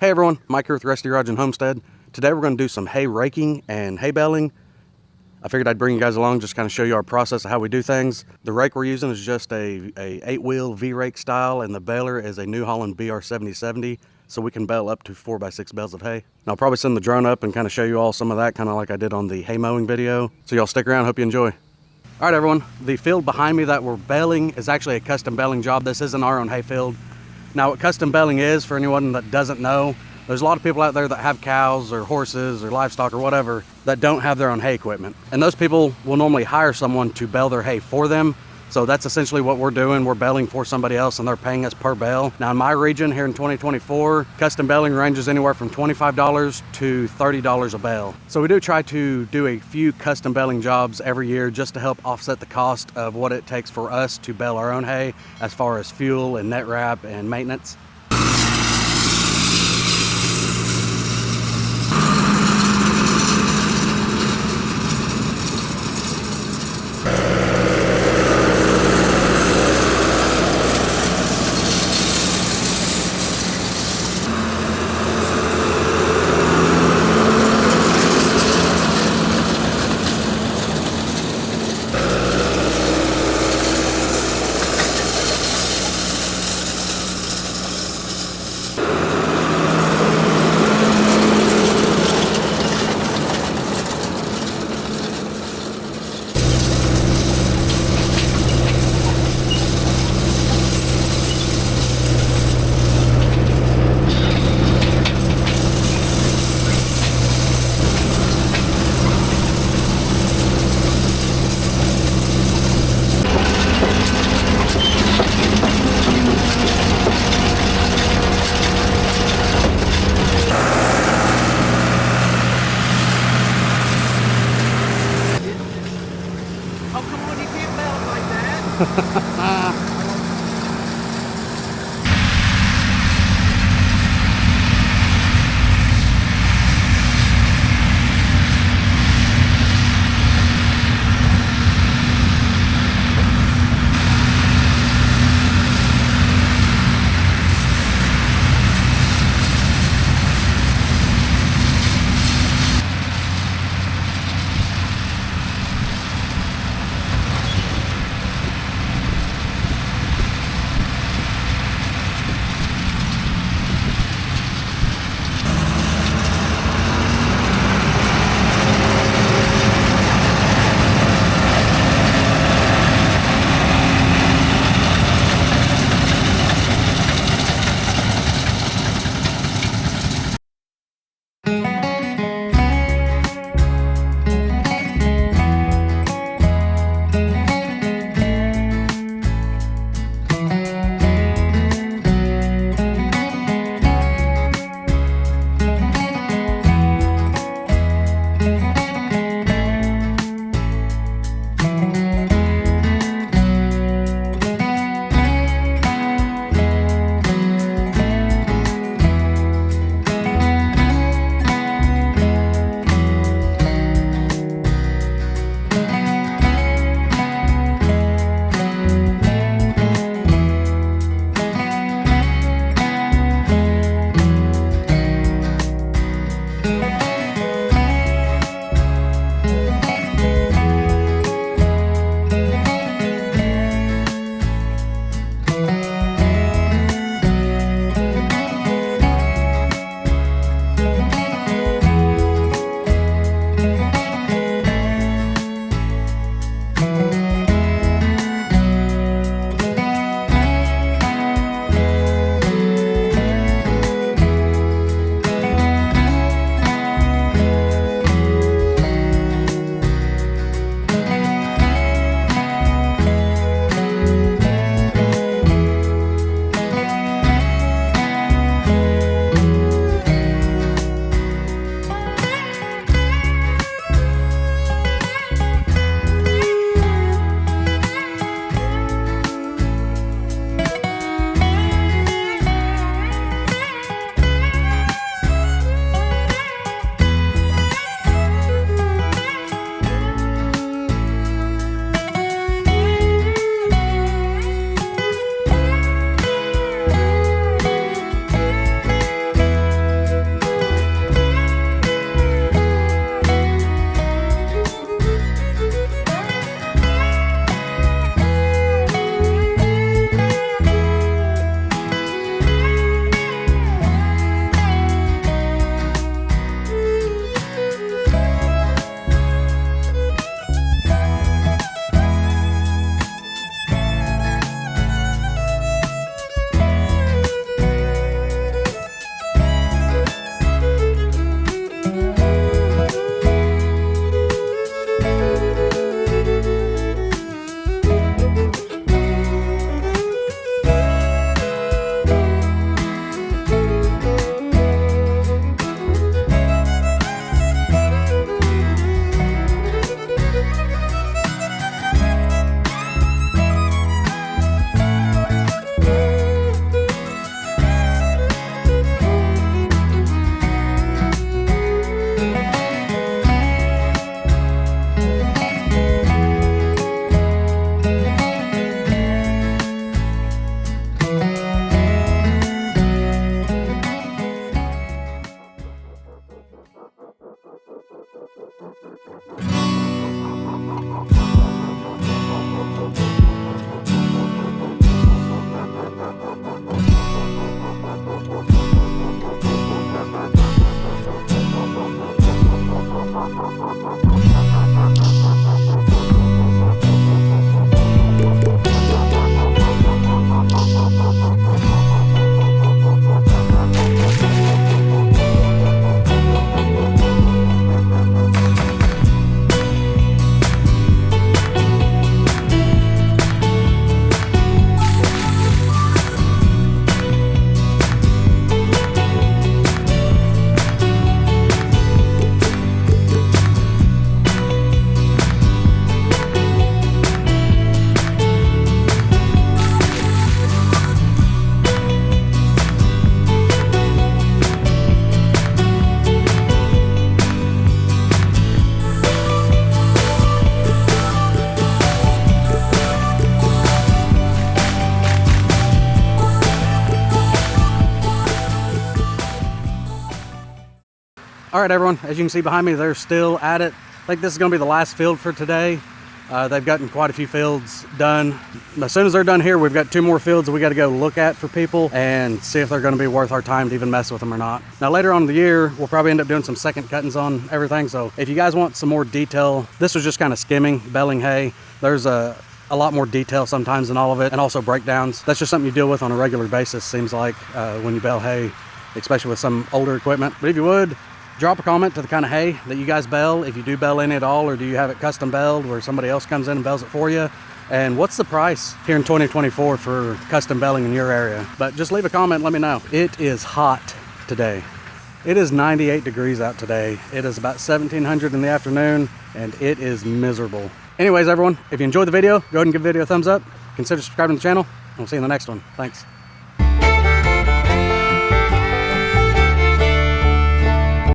Hey everyone, Mike here with Rusty Garage and Homestead. Today we're going to do some hay raking and hay baling. I figured I'd bring you guys along, just kind of show you our process of how we do things. The rake we're using is just a 8-wheel V-rake style, and the baler is a New Holland BR7070, so we can bale up to 4x6 bales of hay. And I'll probably send the drone up and kind of show you all some of that, kind of like I did on the hay mowing video. So y'all stick around, hope you enjoy. All right everyone, the field behind me that we're baling is actually a custom baling job. This isn't our own hay field. Now what custom baling is, for anyone that doesn't know, there's a lot of people out there that have cows or horses or livestock or whatever that don't have their own hay equipment. And those people will normally hire someone to bale their hay for them. So that's essentially what we're doing. We're baling for somebody else and they're paying us per bale. Now in my region here in 2024, custom baling ranges anywhere from $25 to $30 a bale. So we do try to do a few custom baling jobs every year just to help offset the cost of what it takes for us to bale our own hay as far as fuel and net wrap and maintenance. All right, everyone, as you can see behind me, they're still at it. I think this is gonna be the last field for today. They've gotten quite a few fields done. As soon as they're done here, we've got 2 more fields that we gotta go look at for people and see if they're gonna be worth our time to even mess with them or not. Now, later on in the year, we'll probably end up doing some second cuttings on everything. So if you guys want some more detail, this was just kind of skimming baling hay. There's a lot more detail sometimes in all of it, and also breakdowns. That's just something you deal with on a regular basis, seems like, when you bale hay, especially with some older equipment. But if you would, drop a comment to the kind of hay that you guys bale, if you do bale any at all, or do you have it custom baled where somebody else comes in and bales it for you? And what's the price here in 2024 for custom baling in your area? But just leave a comment, let me know. It is hot today. It is 98 degrees out today. It is about 1700 in the afternoon, and it is miserable. Anyways, everyone, if you enjoyed the video, go ahead and give the video a thumbs up. Consider subscribing to the channel. We'll see you in the next one. Thanks.